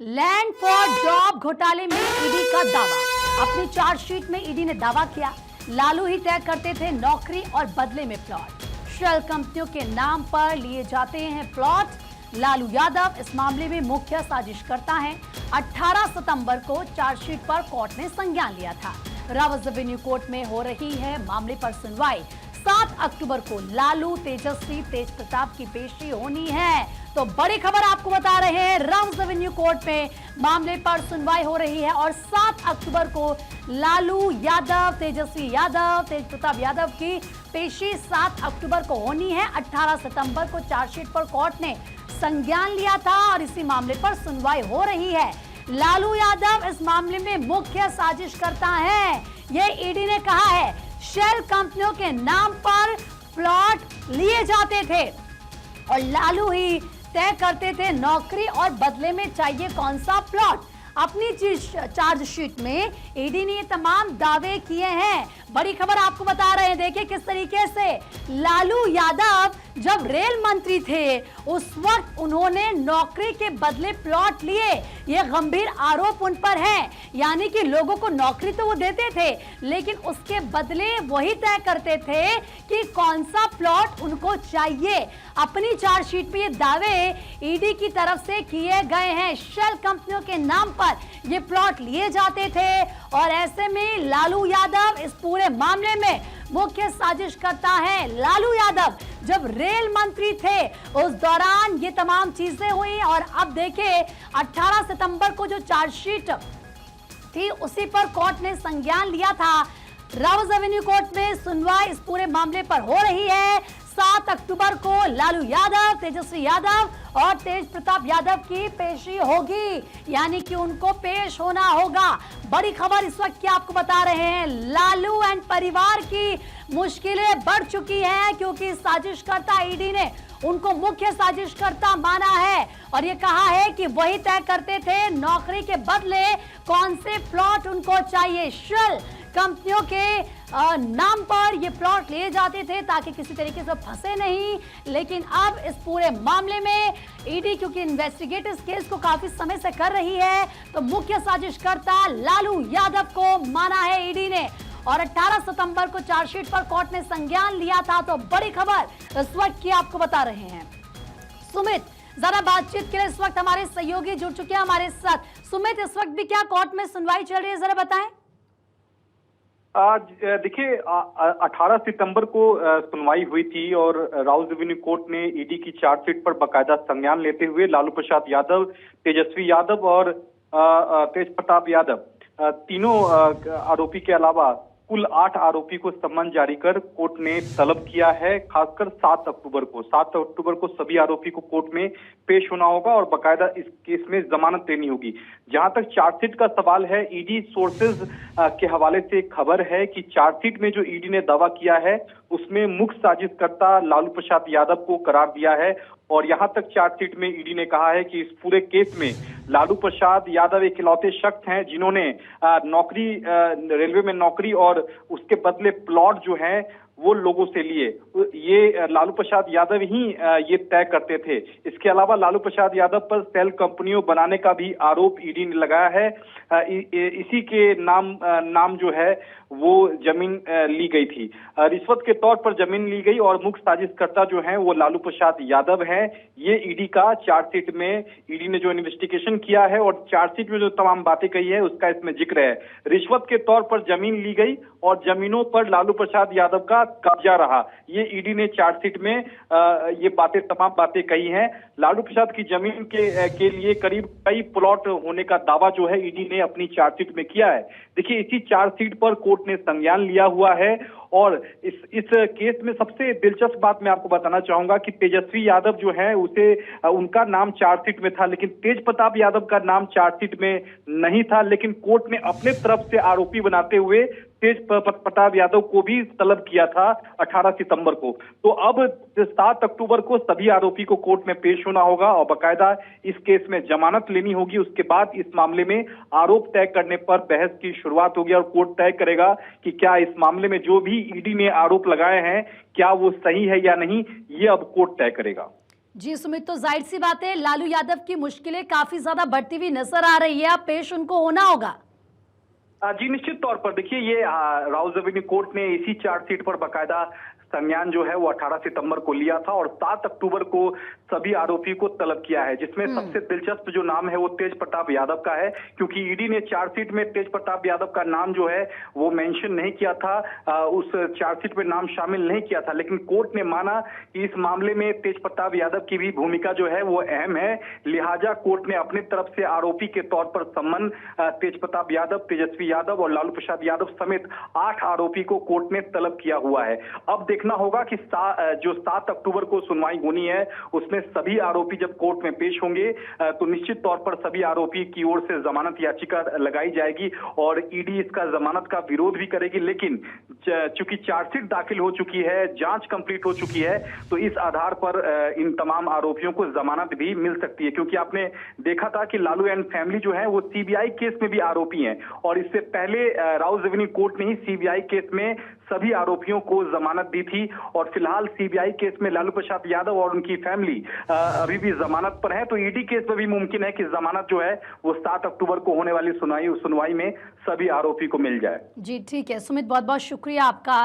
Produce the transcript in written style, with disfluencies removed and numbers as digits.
Land for job घोटाले में ED का दावा। अपनी चार्जशीट में ईडी ने दावा किया, लालू ही तय करते थे नौकरी और बदले में प्लॉट। शेल कंपनियों के नाम पर लिए जाते हैं प्लॉट। लालू यादव इस मामले में मुख्य साजिशकर्ता हैं। 18 सितंबर को चार्जशीट पर कोर्ट ने संज्ञान लिया था। रावत रेवेन्यू कोर्ट में हो रही है मामले पर सुनवाई। 7 अक्टूबर को लालू, तेजस्वी, तेज प्रताप की पेशी होनी है। तो बड़ी खबर आपको बता रहे हैं, रावत रेवेन्यू कोर्ट में मामले पर सुनवाई हो रही है और 7 अक्टूबर को लालू यादव, तेजस्वी यादव, तेज प्रताप यादव की पेशी 7 अक्टूबर को होनी है। 18 सितंबर को चार्जशीट पर कोर्ट ने संज्ञान लिया था और इसी मामले पर सुनवाई हो रही है। लालू यादव इस मामले में मुख्य साजिशकर्ता हैं। ये ईडी ने कहा है, शेल कंपनियों के नाम पर प्लॉट लिए जाते थे और लालू ही तय करते थे नौकरी और बदले में चाहिए कौन सा प्लॉट। अपनी चार्जशीट में ईडी ने ये तमाम दावे किए हैं। बड़ी खबर आपको बता रहे हैं, देखिए किस तरीके से लालू यादव जब रेल मंत्री थे उस वक्त उन्होंने नौकरी के बदले प्लॉट लिए। ये गंभीर आरोप उन पर है। यानी कि लोगों को नौकरी तो वो देते थे, लेकिन उसके बदले वही तय करते थे कि कौन सा प्लॉट उनको चाहिए। अपनी चार्जशीट में ये दावे ईडी की तरफ से किए गए हैं। शेल कंपनियों के नाम पर ये प्लॉट लिए जाते थे और ऐसे में लालू यादव इस पूरे मामले में मुख्य साजिशकर्ता है। लालू यादव जब रेल मंत्री थे उस दौरान ये तमाम चीजें हुई और अब देखिए 18 सितंबर को जो चार्जशीट थी उसी पर कोर्ट ने संज्ञान लिया था। रावत रेवेन्यू कोर्ट में सुनवाई इस पूरे मामले पर हो रही है। 7 अक्टूबर को लालू यादव, तेजस्वी यादव और तेज प्रताप यादव की पेशी होगी, यानी कि उनको पेश होना होगा। बड़ी खबर इस वक्त की आपको बता रहे हैं, लालू एंड परिवार की मुश्किलें बढ़ चुकी हैं क्योंकि साजिशकर्ता ईडी ने उनको मुख्य साजिशकर्ता माना है और ये कहा है कि वही तय करते थे नौकरी के बदले कौन से प्लॉट उनको चाहिए। शेल कंपनियों के नाम पर ये प्लॉट लिए जाते थे ताकि किसी तरीके से फंसे नहीं। लेकिन अब इस पूरे मामले में ईडी क्योंकि इन्वेस्टिगेट इस केस को काफी समय से कर रही है, तो मुख्य साजिशकर्ता लालू यादव को माना है ईडी ने और 18 सितंबर को चार्जशीट पर कोर्ट ने संज्ञान लिया था। तो बड़ी खबर इस वक्त की आपको बता रहे हैं। सुमित, जरा बातचीत के लिए इस वक्त हमारे सहयोगी जुड़ चुके हैं हमारे साथ। सुमित, इस वक्त भी क्या कोर्ट में सुनवाई चल रही है, जरा बताएं। आज देखिए 18 सितंबर को सुनवाई हुई थी और रावत रेवेन्यू कोर्ट ने ईडी की चार्जशीट पर बकायदा संज्ञान लेते हुए लालू प्रसाद यादव, तेजस्वी यादव और तेज प्रताप यादव तीनों आरोपी के अलावा कुल 8 आरोपी को सम्मन जारी कर कोर्ट ने तलब किया है। खासकर 7 अक्टूबर को सभी आरोपी को कोर्ट में पेश होना होगा और बकायदा इस केस में जमानत लेनी होगी। जहां तक चार्जशीट का सवाल है, ईडी सोर्सेज के हवाले से खबर है कि चार्जशीट में जो ईडी ने दावा किया है उसमें मुख्य साजिशकर्ता लालू प्रसाद यादव को करार दिया है और यहां तक चार्जशीट में ईडी ने कहा है कि इस पूरे केस में लालू प्रसाद यादव एक इकलौते शख्स हैं जिन्होंने नौकरी, रेलवे में नौकरी और उसके बदले प्लॉट जो हैं वो लोगों से लिए। ये लालू प्रसाद यादव ही ये तय करते थे। इसके अलावा लालू प्रसाद यादव पर सेल कंपनियों बनाने का भी आरोप ईडी ने लगाया है। इसी के नाम जो है वो जमीन ली गई थी, रिश्वत के तौर पर जमीन ली गई और मुख्य साजिशकर्ता जो हैं वो लालू प्रसाद यादव हैं। ये ईडी का चार्जशीट में ईडी ने जो इन्वेस्टिगेशन किया है और चार्जशीट में जो तमाम बातें कही है उसका इसमें जिक्र है। रिश्वत के तौर पर जमीन ली गई और जमीनों पर लालू प्रसाद यादव का कब्जा रहा। ये ईडी ने चार्जशीट में ये तमाम बातें कही हैं। लालू प्रसाद की जमीन के लिए करीब कई प्लॉट होने का दावा जो है ईडी ने अपनी चार्जशीट में किया है। देखिए इसी चार्जशीट पर कोर्ट ने संज्ञान लिया हुआ है और इस केस में सबसे दिलचस्प बात मैं आपको बताना चाहूंगा कि तेजस्वी यादव जो है उनका नाम चार्जशीट में था, लेकिन तेज प्रताप यादव का नाम चार्जशीट में नहीं था। लेकिन कोर्ट ने अपने तरफ से आरोपी बनाते हुए तेज प्रताप यादव को भी तलब किया था 18 सितंबर को। तो अब 7 अक्टूबर को सभी आरोपी को कोर्ट में पेश होना होगा और बकायदा इस केस में जमानत लेनी होगी। उसके बाद इस मामले में आरोप तय करने पर बहस की शुरुआत होगी और कोर्ट तय करेगा कि क्या इस मामले में जो भी ईडी ने आरोप लगाए हैं क्या वो सही है या नहीं, ये अब कोर्ट तय करेगा। जी सुमित, तो जाहिर सी बात है लालू यादव की मुश्किलें काफी ज्यादा बढ़ती हुई नजर आ रही है, अब पेश उनको होना होगा। जी निश्चित तौर पर देखिए ये राउज एवेन्यू कोर्ट ने इसी चार्जशीट पर बकायदा संज्ञान जो है वो 18 सितंबर को लिया था और 7 अक्टूबर को सभी आरोपी को तलब किया है, जिसमें सबसे दिलचस्प जो नाम है वो तेज प्रताप यादव का है, क्योंकि ईडी ने चार्जशीट में तेज प्रताप यादव का नाम जो है वो मेंशन नहीं किया था, उस चार्जशीट में नाम शामिल नहीं किया था, लेकिन कोर्ट ने माना कि इस मामले में तेज प्रताप यादव की भी भूमिका जो है वो अहम है, लिहाजा कोर्ट ने अपनी तरफ से आरोपी के तौर पर सम्मन तेज प्रताप यादव, तेजस्वी यादव और लालू प्रसाद यादव समेत 8 आरोपी को कोर्ट ने तलब किया हुआ है। अब देखना होगा कि जो 7 अक्टूबर को सुनवाई होनी है उसमें सभी आरोपी जब कोर्ट में पेश होंगे तो निश्चित तौर पर सभी आरोपी की ओर से जमानत याचिका लगाई जाएगी और ईडी इसका जमानत का विरोध भी करेगी, लेकिन चूंकि चार्जशीट दाखिल हो चुकी है, जांच कंप्लीट हो चुकी है, तो इस आधार पर इन तमाम आरोपियों को जमानत भी मिल सकती है, क्योंकि आपने देखा था कि लालू एंड फैमिली जो है वो सीबीआई केस में भी आरोपी हैं और इससे पहले राउज एवेन्यू कोर्ट ने ही सीबीआई केस में सभी आरोपियों को जमानत दी थी और फिलहाल सीबीआई केस में लालू प्रसाद यादव और उनकी फैमिली अभी भी जमानत पर है, तो ईडी केस में भी मुमकिन है कि जमानत जो है वो 7 अक्टूबर को होने वाली सुनवाई में सभी आरोपी को मिल जाए। जी ठीक है सुमित, बहुत बहुत शुक्रिया आपका।